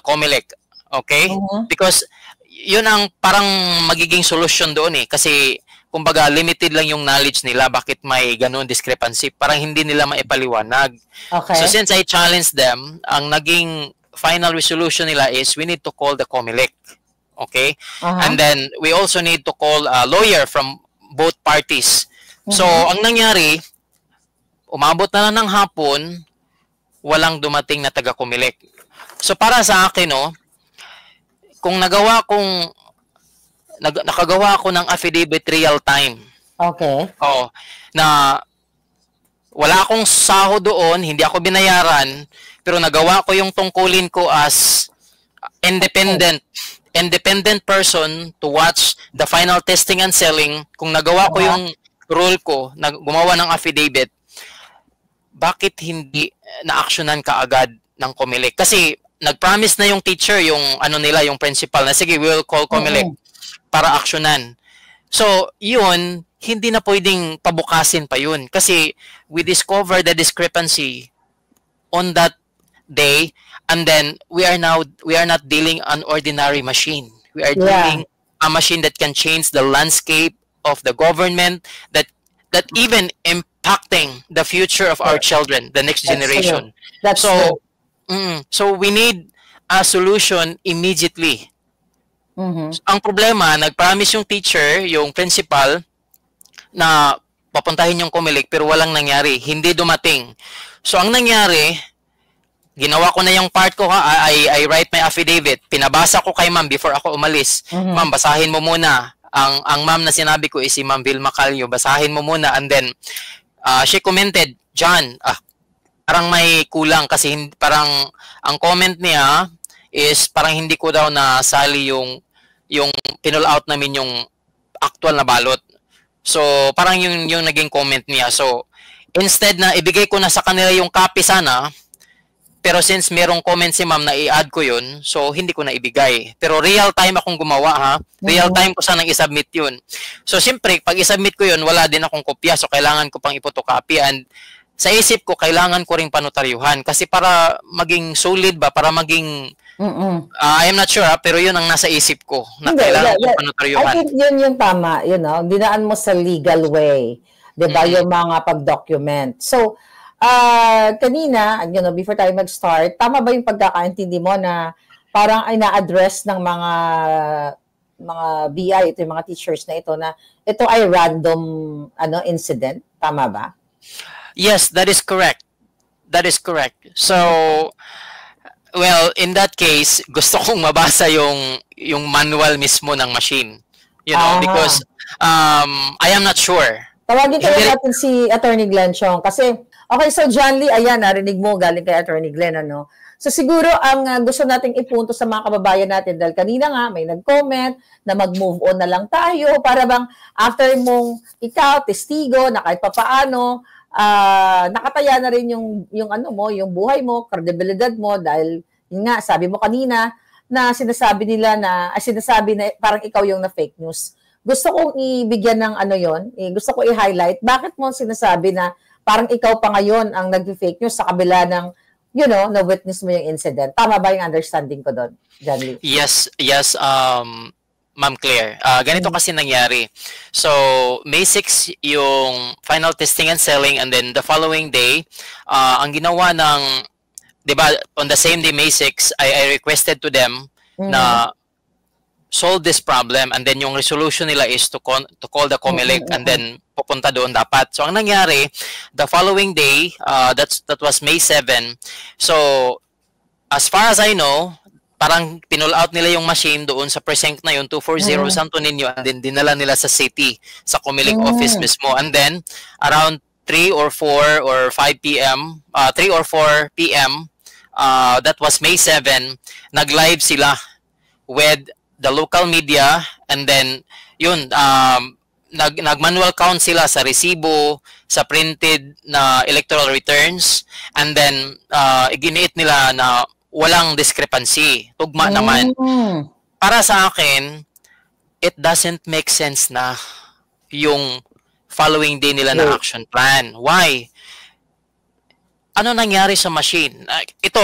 Comelec, okay? Because yun ang parang magiging solusyon doon eh, kasi kumbaga, limited lang yung knowledge nila bakit may ganun discrepancy. Parang hindi nila maipaliwanag. Okay. So since I challenged them, ang naging final resolution nila is we need to call the Comelec. Okay? And then we also need to call a lawyer from both parties. So ang nangyari, umabot na lang ng hapon, walang dumating na taga-Comelec. So para sa akin, no, kung nakagawa ako ng affidavit real time. Okay. Oo. Na wala akong sahod doon, hindi ako binayaran, pero nagawa ko yung tungkulin ko as independent person to watch the final testing and selling. Kung nagawa ko yung role ko, gumawa ng affidavit, bakit hindi na-actionan kaagad ng Comelec? Kasi nag-promise na yung teacher, yung yung principal, na sige, we will call Comelec para aksyonan. So, yun, hindi na pwedeng pabukasin pa yun. Kasi we discovered the discrepancy on that day, and then we are not dealing an ordinary machine. We are dealing a machine that can change the landscape of the government, that even impacting the future of our children, the next generation. So we need a solution immediately. Ang problema, nag-promise yung teacher, yung principal, na papuntahin yung Comelec pero walang nangyari. Hindi dumating. So ang nangyari, ginawa ko na yung part ko, I write my affidavit. Pinabasa ko kay ma'am before ako umalis. Ma'am, basahin mo muna. Ang ma'am na sinabi ko is si Ma'am Vilma Calio. Basahin mo muna. And then, she commented, John, parang may kulang kasi parang ang comment niya is parang hindi ko daw nasali yung pinull out namin yung actual na balot. So, parang yung naging comment niya. So, instead na ibigay ko na sa kanila yung copy sana, Pero since merong comment si ma'am na i-add ko yun, so hindi ko na ibigay. Pero real time akong gumawa ha. Real time ko sanang i-submit yun. So siyempre, pag i-submit ko yun, wala din akong kopya. So kailangan ko pang ipotocopy. And sa isip ko, kailangan ko ring panotaryuhan. Kasi para maging solid ba, para maging, I am not sure ha, pero yun ang nasa isip ko. Na Hindi, kailangan ko panotaryuhan. I think yun yung tama, dinaan mo sa legal way. Diba? Yung mga pag-document. So, kanina, before tayo mag-start, tama ba yung pagkakaintindi mo na parang ay na-address ng mga BI, ito yung mga teachers na ito, na ito ay random incident? Tama ba? Yes, that is correct. That is correct. So, well, in that case, gusto kong mabasa yung manual mismo ng machine. Because I am not sure. Tawagin kayo natin si Attorney Glenn Chong. Kasi, okay, so John Lee, ayan, narinig mo galing kay Attorney Glenn, So siguro, ang gusto nating ipunto sa mga kababayan natin, dahil kanina nga, may nag-comment na mag-move on na lang tayo, para bang after mong ikaw, testigo, na kahit papaano, nakataya na rin yung buhay mo, kredibilidad mo, dahil, yun nga, sabi mo kanina, na sinasabi na parang ikaw yung na-fake news. Gusto kong ibigyan ng gusto ko i-highlight, bakit mo sinasabi na parang ikaw pa ngayon ang nag-fake news sa kabila ng, na-witness mo yung incident. Tama ba yung understanding ko doon, John Lee? Yes, Ma'am Claire. Ganito kasi nangyari. So, May 6 yung final testing and selling, and then the following day, ang ginawa ng, di ba, on the same day, May 6, I requested to them na solve this problem, and then yung resolution nila is to call the COMELEC and then pupunta doon dapat. So ang nangyari, the following day, that was May 7. So as far as I know, parang pinull out nila yung machine doon sa precinct na yun, 240 Santo Niño, and then dinala nila sa city, sa COMELEC office mismo. And then around 3 or 4 or 5 p.m., 3 or 4 p.m., that was May 7, nag-live sila with the local media, and then yun, nag-manual count sila sa resibo, sa printed na electoral returns, and then iginiit nila na walang discrepancy. Tugma naman. Para sa akin, it doesn't make sense na yung following day nila na action plan. Why? Ano nangyari sa machine? Ito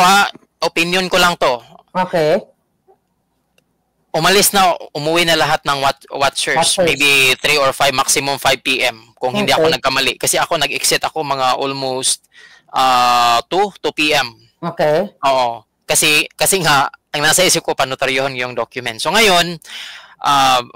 opinion ko lang to. Okay. Umuwi na lahat ng watchers. Maybe 3 or 5, maximum 5 p.m. Kung hindi ako nagkamali. Kasi ako nag-exit ako mga almost 2 p.m. Okay. Oo. Kasi nga, ang nasa isip ko, panotaryohan yung document. So ngayon, 5-0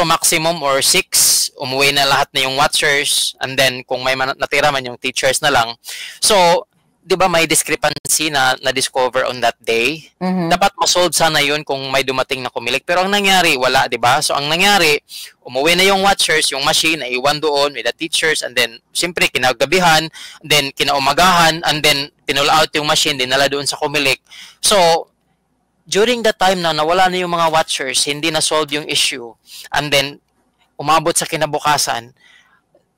maximum or 6, umuwi na lahat na yung watchers, and then kung may natira man yung teachers na lang. So, di ba may discrepancy na na-discover on that day? Dapat masolve sana yun kung may dumating na COMELEC. Pero ang nangyari, wala, di ba? So ang nangyari, umuwi na yung watchers, yung machine, naiwan doon with the teachers, and then, siyempre, kinagabihan, then kinaumagahan, and then, pinull out yung machine, dinala doon sa COMELEC. So, during the time na nawala na yung mga watchers, hindi na-solve yung issue, and then, umabot sa kinabukasan,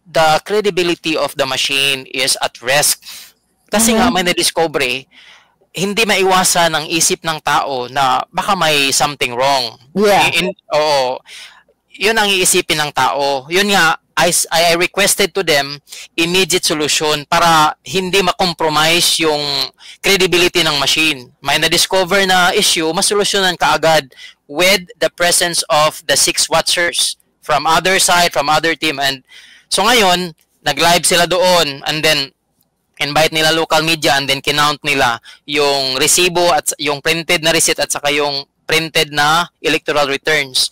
the credibility of the machine is at risk. Kasi nga may na-discover, hindi maiwasan ang isip ng tao na baka may something wrong. Yeah. Oo. Yun ang iisipin ng tao. Yun nga, I requested to them immediate solution para hindi ma-compromise yung credibility ng machine. May na-discover na issue, masolusyonan kaagad with the presence of the 6 watchers from other side, from other team. And so ngayon, nag-live sila doon, and then invite nila local media, and then kinount nila yung resibo at yung printed na receipt at saka yung printed na electoral returns.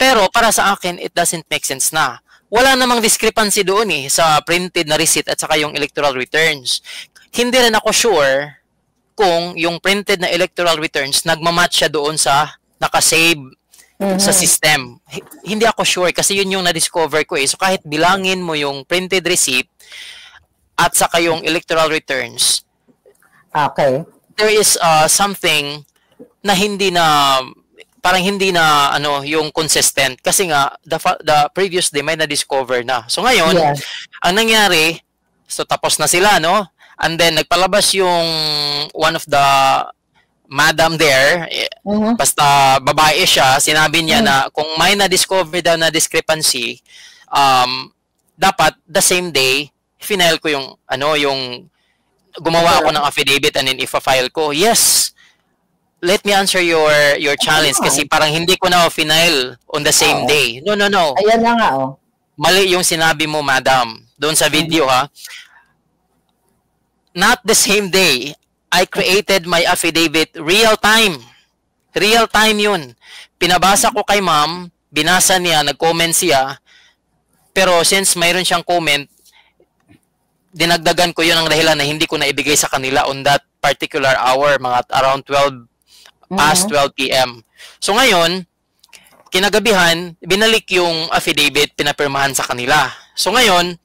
Pero para sa akin, it doesn't make sense na. Wala namang discrepancy doon sa printed na receipt at saka yung electoral returns. Hindi rin ako sure kung yung printed na electoral returns nagmamatch siya doon sa nakasave sa system. Hindi ako sure kasi yun yung na-discover ko So kahit bilangin mo yung printed receipt at saka yung electoral returns, okay, there is something na parang hindi na yung consistent kasi nga the previous day may na-discover na. So ngayon, ang nangyari, so tapos na sila And then nagpalabas yung one of the madam there, basta babae siya, sinabi niya na kung may na-discover daw na discrepancy, dapat the same day, final ko yung, yung gumawa ako ng affidavit and then ifa-file ko. Yes, let me answer your challenge kasi parang hindi ko na final on the same day. No. Ayan na nga, Mali yung sinabi mo, madam, doon sa video, ha? Not the same day. I created my affidavit real time. Real time yun. Pinabasa ko kay ma'am, binasa niya, nag-comment siya. Pero since mayroon siyang comment, dinagdagan ko yun ang dahilan na hindi ko na ibigay sa kanila on that particular hour, mga around 12, past 12 p.m. So ngayon, kinagabihan, binalik yung affidavit, pinapirmahan sa kanila. So ngayon,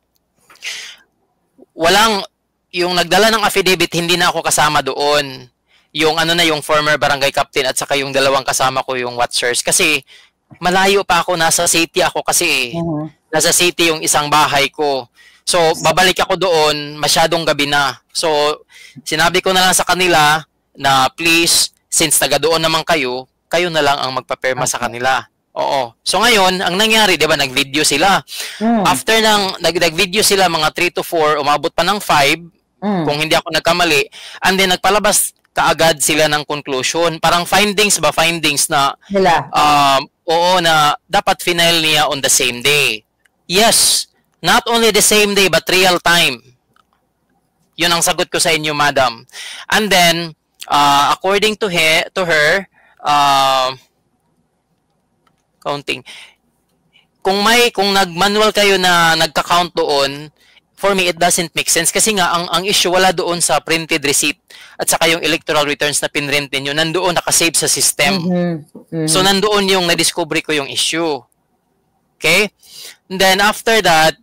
yung nagdala ng affidavit, hindi na ako kasama doon. Yung yung former barangay captain at saka yung dalawang kasama ko, yung watchers. Kasi malayo pa ako, nasa city ako kasi nasa city yung isang bahay ko. So babalik ako doon, masyadong gabi na. So sinabi ko na lang sa kanila na please, since taga doon naman kayo na lang ang magpapirma sa kanila. Oo. So ngayon, ang nangyari, 'di ba, nag-video sila. After nag-video sila mga 3 to 4, umabot pa ng 5. Kung hindi ako nagkamali, and then nagpalabas kaagad sila ng conclusion, parang findings na na dapat final niya on the same day. Yes, not only the same day but real time. Yun ang sagot ko sa inyo, madam. And then according to her counting, kung nag-manual kayo na nagka-count doon, for me, it doesn't make sense. Kasi nga, ang issue wala doon sa printed receipt at saka yung electoral returns na pinrint ninyo, nandoon nakasave sa system. So, nandoon yung na-discover ko yung issue. Okay? And then, after that,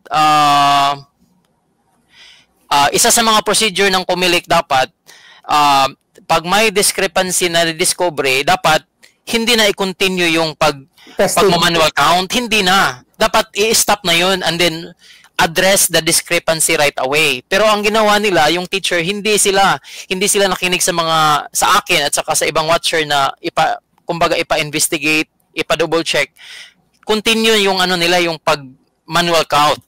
isa sa mga procedure ng COMELEC dapat, pag may discrepancy na na-discover, dapat hindi na i-continue yung pag-manual count. Hindi na. Dapat i-stop na yun and then address the discrepancy right away. Pero ang ginawa nila, yung teacher, hindi sila nakinig sa akin at saka sa ibang watcher na kumbaga ipa-investigate, ipa-double check. Continue yung nila, yung pag-manual count.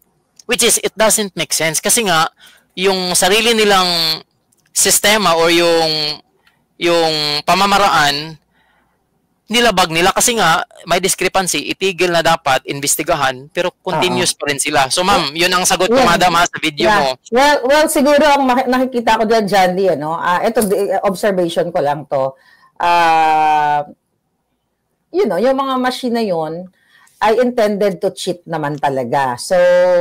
Which is, it doesn't make sense. Kasi nga, yung sarili nilang sistema or yung pamamaraan, nilabag nila kasi nga may discrepancy, itigil na dapat, investigahan, pero continuous pa rin sila. So ma'am, yun ang sagot ko, madam, sa video mo. Well, siguro ang nakikita ko dyan, John Lee, ito, observation ko lang to. Yung mga machine na yun, ay intended to cheat naman talaga. So,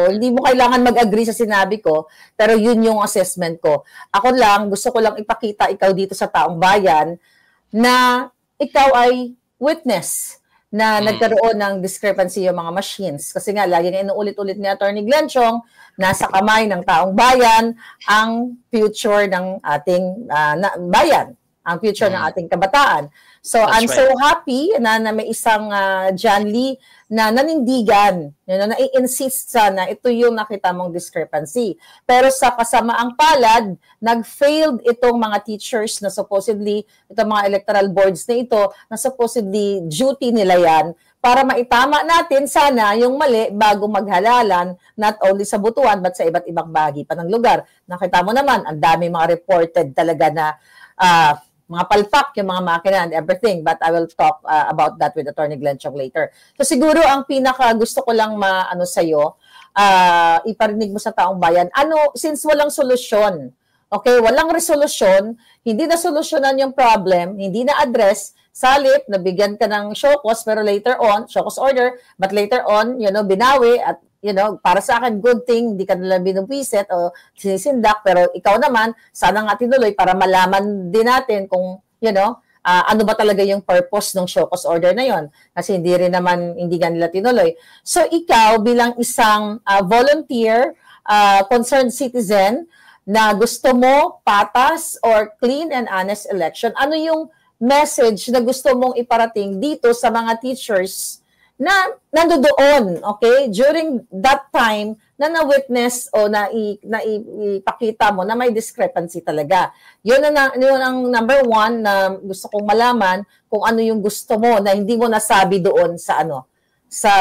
hindi mo kailangan mag-agree sa sinabi ko, pero yun yung assessment ko. Ako lang, gusto ko lang ipakita ikaw dito sa taong bayan na ikaw ay witness na nagkaroon ng discrepancy yung mga machines. Kasi nga, lagi nga inuulit-ulit ni Attorney Glenn Chong, nasa kamay ng taong bayan ang future ng ating bayan, ang future ng ating kabataan. So, I'm so happy na may isang John Lee na nanindigan, na i-insist na ito yung nakita mong discrepancy. Pero sa kasamaang palad, nag-failed itong mga teachers na supposedly, itong mga electoral boards na ito, na supposedly duty nila yan para maitama natin sana yung mali bago maghalalan, not only sa Butuan but sa iba't ibang bahagi pa ng lugar. Nakita mo naman, ang dami mga reported talaga na mga palpak, yung mga makina and everything. But I will talk about that with Attorney Glenn Chong later. So siguro ang pinaka gusto ko lang sa'yo, iparinig mo sa taong bayan, since walang solusyon, okay, walang resolusyon, hindi na solusyonan yung problem, hindi na address, salip, nabigyan ka ng show cause, pero later on, show cause order, but later on, binawi at para sa akin, good thing, hindi ka nila binubisit o sinisindak, pero ikaw naman, sana nga tinuloy para malaman din natin kung, ano ba talaga yung purpose ng show cause order na yon. Kasi hindi nga nila tinuloy. So, ikaw bilang isang volunteer, concerned citizen, na gusto mo patas or clean and honest election, ano yung message na gusto mong iparating dito sa mga teachers na nandoon, okay, during that time na-witness o ipakita mo na may discrepancy talaga. Yun ang number one na gusto kong malaman kung ano yung gusto mo na hindi mo nasabi doon sa sa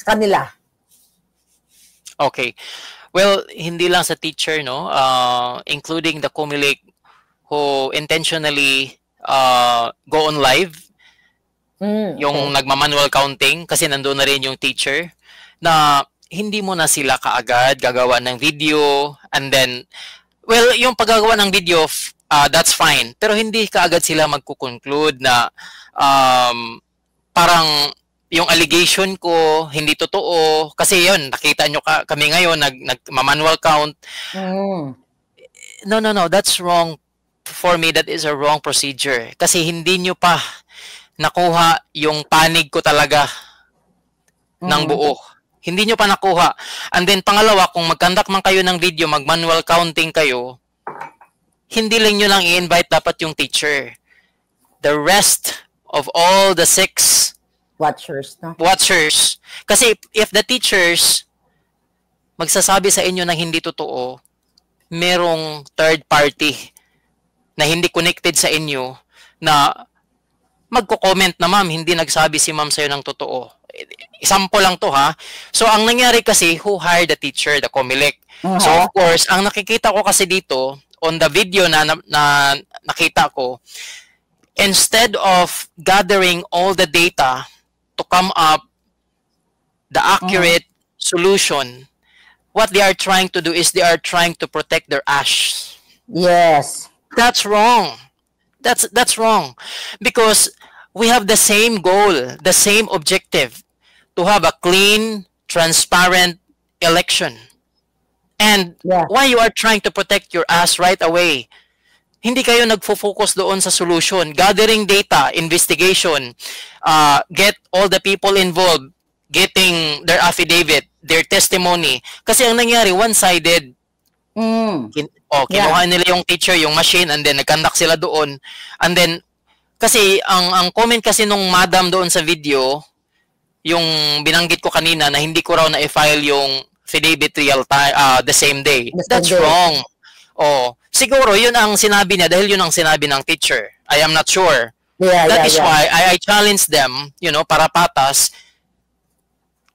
kanila. Okay. Well, hindi lang sa teacher, no? Including the COMELEC who intentionally go on live, yung nagmamanual counting, kasi nandoon na rin yung teacher, na hindi mo na sila kaagad gagawa ng video, and then, well, yung paggagawa ng video, that's fine. Pero hindi kaagad sila magkukonclude na parang yung allegation ko hindi totoo. Kasi yun, nakita nyo kami ngayon, nag-manual count. No, that's wrong. For me, that is a wrong procedure. Kasi hindi nyo pa nakuha yung panig ko talaga ng buo. Hindi nyo pa nakuha. And then, pangalawa, kung mag-conduct man kayo ng video, mag-manual counting kayo, hindi lang nyo lang i-invite dapat yung teacher. The rest of all the 6 watchers, no? Watchers. Kasi if the teachers magsasabi sa inyo na hindi totoo, merong third party na hindi connected sa inyo na magko-comment na, ma'am, hindi nagsabi si ma'am sa'yo ng totoo. Example lang to, ha. So, ang nangyari kasi, who hired the teacher? The COMELEC. So, of course, ang nakikita ko kasi dito, on the video na nakita ko, instead of gathering all the data to come up the accurate solution, what they are trying to do is they are trying to protect their ash. Yes. That's wrong. That's wrong. Because we have the same goal, the same objective, to have a clean, transparent election. And why you are trying to protect your ass right away? Hindi kayo nagfo-focus doon sa solution. Gathering data, investigation, get all the people involved, getting their affidavit, their testimony. Kasi ang nangyari, one-sided. Kinuha nila yung teacher, yung machine, and then nag-conduct sila doon. And then, kasi ang comment kasi nung madam doon sa video, yung binanggit ko kanina na hindi ko raw na-file yung affidavit real time, the same day. That's wrong. Siguro yun ang sinabi niya dahil yun ang sinabi ng teacher. I am not sure. That is why I challenge them, para patas,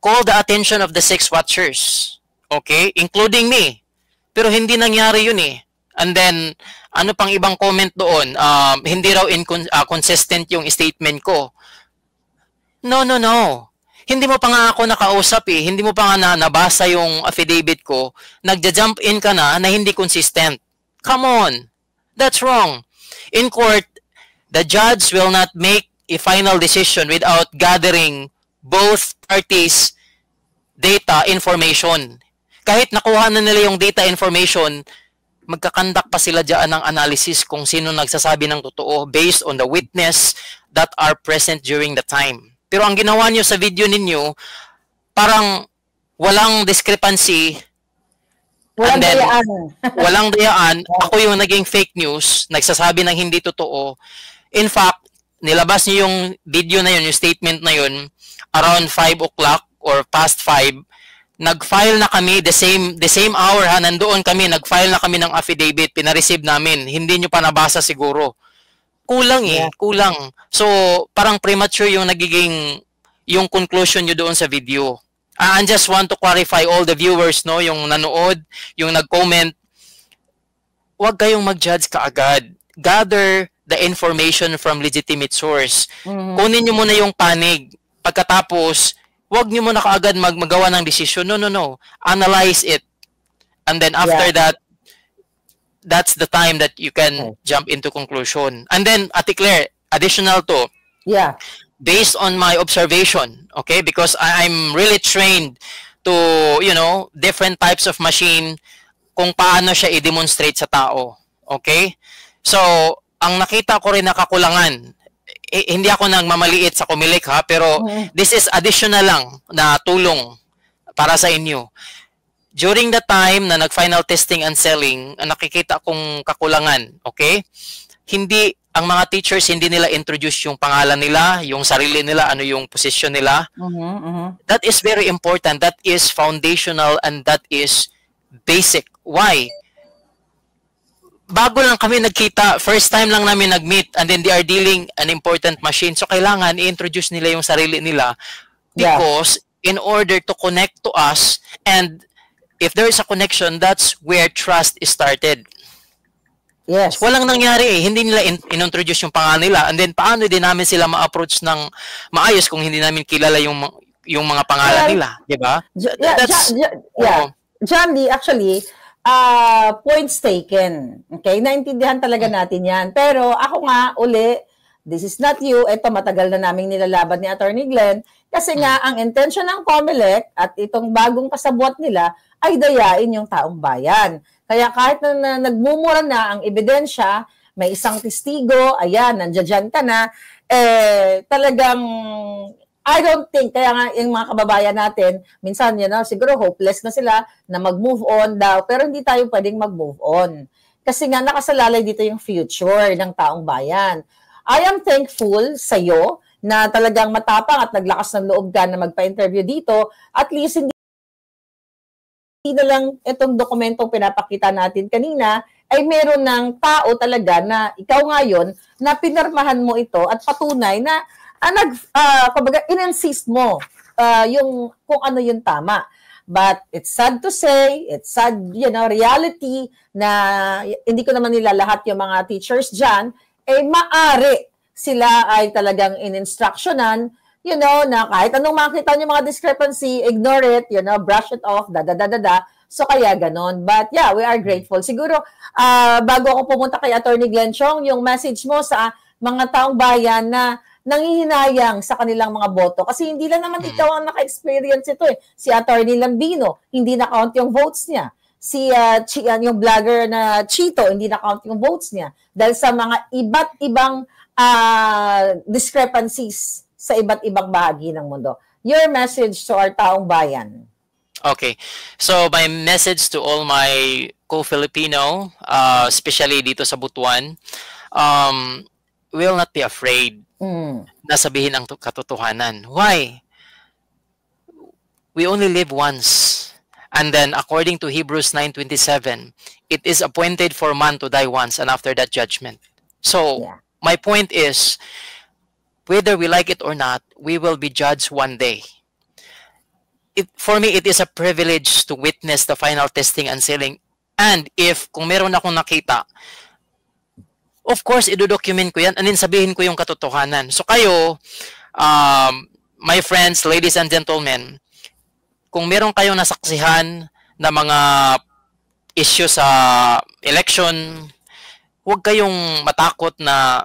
call the attention of the 6 watchers. Okay? Including me. Pero hindi nangyari yun eh. And then, ano pang ibang comment doon? Hindi raw consistent yung statement ko. No. Hindi mo pa nga ako nakausap eh. Hindi mo pa nga nabasa yung affidavit ko. Nagja-jump in ka na hindi consistent. Come on. That's wrong. In court, the judge will not make a final decision without gathering both parties' data information. Kahit nakuha na nila yung data information, magkakandak pa sila dyan ng analysis kung sino nagsasabi ng totoo based on the witness that are present during the time. Pero ang ginawa niyo sa video ninyo, parang walang discrepancy. Walang dayaan. Walang dayaan. Ako yung naging fake news, nagsasabi ng hindi totoo. In fact, nilabas niyo yung video na yun, yung statement na yun, around 5 o'clock or past 5. Nag-file na kami the same hour, nandoon kami, nag-file na kami ng affidavit, pina-receive namin. Hindi nyo pa nabasa siguro. Kulang kulang. So, parang premature yung nagiging, yung conclusion nyo doon sa video. I just want to clarify all the viewers, no, yung nanood, yung nag-comment, huwag kayong mag-judge kaagad. Gather the information from legitimate source. Kunin nyo muna yung panig. Pagkatapos, huwag nyo muna kaagad magawa ng decision. No. Analyze it. And then after that, that's the time that you can jump into conclusion. And then, Ate Claire, additional to, based on my observation, okay, because I'm really trained to, different types of machine, kung paano siya i-demonstrate sa tao. Okay? So, ang nakita ko rin na kakulangan, hindi ako nagmamaliit sa COMELEC ha, pero this is additional lang na tulong para sa inyo. During the time na nag-final testing and selling, nakikita kong kakulangan, okay? Hindi ang mga teachers hindi nila introduce yung pangalan nila, yung sarili nila, ano yung position nila. That is very important. That is foundational and that is basic. Why? Bago lang kami nagkita, first time lang namin nag-meet, and then they are dealing an important machine. So kailangan i-introduce nila yung sarili nila because in order to connect to us, and if there is a connection, that's where trust is started. Yes. Walang nangyari eh. Hindi nila in-introduce yung pangalan nila, and then paano din namin sila ma-approach ng maayos kung hindi namin kilala yung mga pangalan nila, di ba? John Lee, actually, points taken. Okay? Naintindihan talaga natin yan. Pero ako nga, this is not you. Ito, matagal na naming nilalaban ni Attorney Glenn. Kasi nga, ang intention ng COMELEC at itong bagong kasabwat nila ay dayain yung taong bayan. Kaya kahit na nagmumura na ang ebidensya, may isang testigo, ayan, nandiyan ka na, talagang, I don't think, kaya nga yung mga kababayan natin, minsan, siguro hopeless na sila na mag-move on daw, pero hindi tayo pwedeng mag-move on. Kasi nga, nakasalalay dito yung future ng taong bayan. I am thankful sa iyo na talagang matapang at naglakas ng loob ka na magpa-interview dito. At least, hindi na lang itong dokumentong pinapakita natin kanina, ay meron ng tao talaga na ikaw ngayon na pinirmahan mo ito at patunay na kumbaga, in-insist mo yung kung ano yung tama. But it's sad to say, it's sad, reality na hindi ko naman nila lahat yung mga teachers dyan, maari sila ay talagang in-instructionan, na kahit anong makita nyo mga discrepancy, ignore it, brush it off, So, kaya ganon. But yeah, we are grateful. Siguro, bago ako pumunta kay Attorney Glenn Chong, yung message mo sa mga taong bayan na nangihinayang sa kanilang mga boto. Kasi hindi lang naman ikaw ang naka-experience ito eh. Si Attorney Lambino, hindi na-count yung votes niya. Si yung vlogger na Chito, hindi na-count yung votes niya. Dahil sa mga iba't ibang discrepancies sa iba't ibang bahagi ng mundo. Your message to our taong bayan. Okay. So, my message to all my co-Filipino, especially dito sa Butuan, will not be afraid na sabihin ang katotohanan. Why? We only live once. And then, according to Hebrews 9:27, it is appointed for man to die once and after that judgment. So, my point is, whether we like it or not, we will be judged one day. For me, it is a privilege to witness the final testing and sealing. And kung meron akong nakita, of course, idodocument ko yan and then sabihin ko yung katotohanan. So kayo, my friends, ladies and gentlemen, kung meron kayong nasaksihan na mga issue sa election, huwag kayong matakot na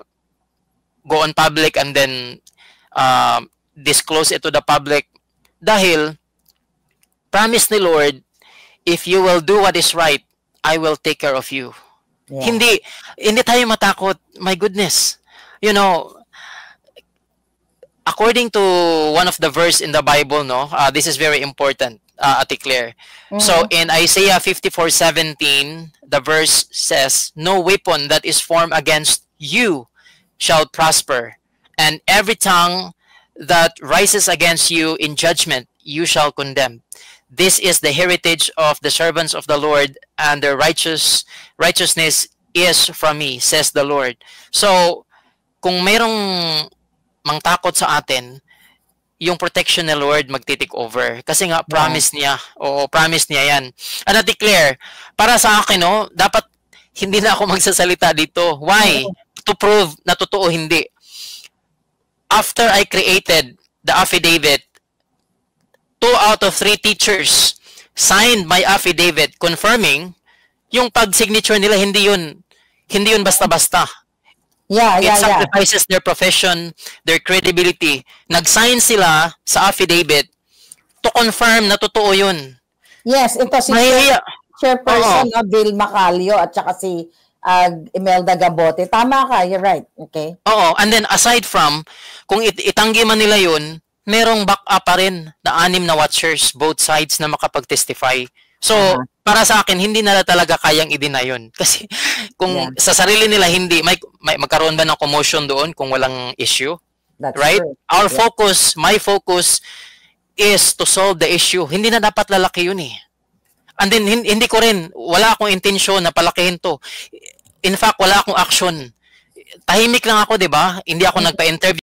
go on public and then disclose it to the public. Dahil, promise ni Lord, if you will do what is right, I will take care of you. Yeah. Hindi tayo matakot. My goodness. According to one of the verse in the Bible, this is very important, Ate Claire. So, in Isaiah 54:17, the verse says, "No weapon that is formed against you shall prosper, and every tongue that rises against you in judgment you shall condemn. This is the heritage of the servants of the Lord, and their righteousness is from me, says the Lord." So, kung mayroong mangtakot sa atin, yung protection ni Lord magti-take over. Kasi nga, promise niya. Oo, promise niya yan. And I declare, para sa akin, dapat hindi na ako magsasalita dito. Why? To prove na totoo hindi. After I created the affidavit, 2 out of 3 teachers signed my affidavit confirming yung pag-signature nila hindi yun basta-basta. It sacrifices their profession, their credibility. Nag-sign sila sa affidavit to confirm na totoo yun. Yes, ito si Chairperson Bill Macalio at saka si Imelda Gabote. Tama ka, you're right. Okay. Oo, and then aside from, kung itanggi man nila yun, merong backup pa rin na 6 na watchers, both sides na makapag-testify. So, para sa akin, hindi nila talaga kayang i-deny yun. Kasi kung sa sarili nila hindi, magkaroon ba ng commotion doon kung walang issue? That's Right? true. Our Yeah. focus, my focus is to solve the issue. Hindi na dapat lalaki yun eh. And then, hindi ko rin, wala akong intensyon na palakihin to. In fact, wala akong action. Tahimik lang ako, di ba? Hindi ako nagpa-interview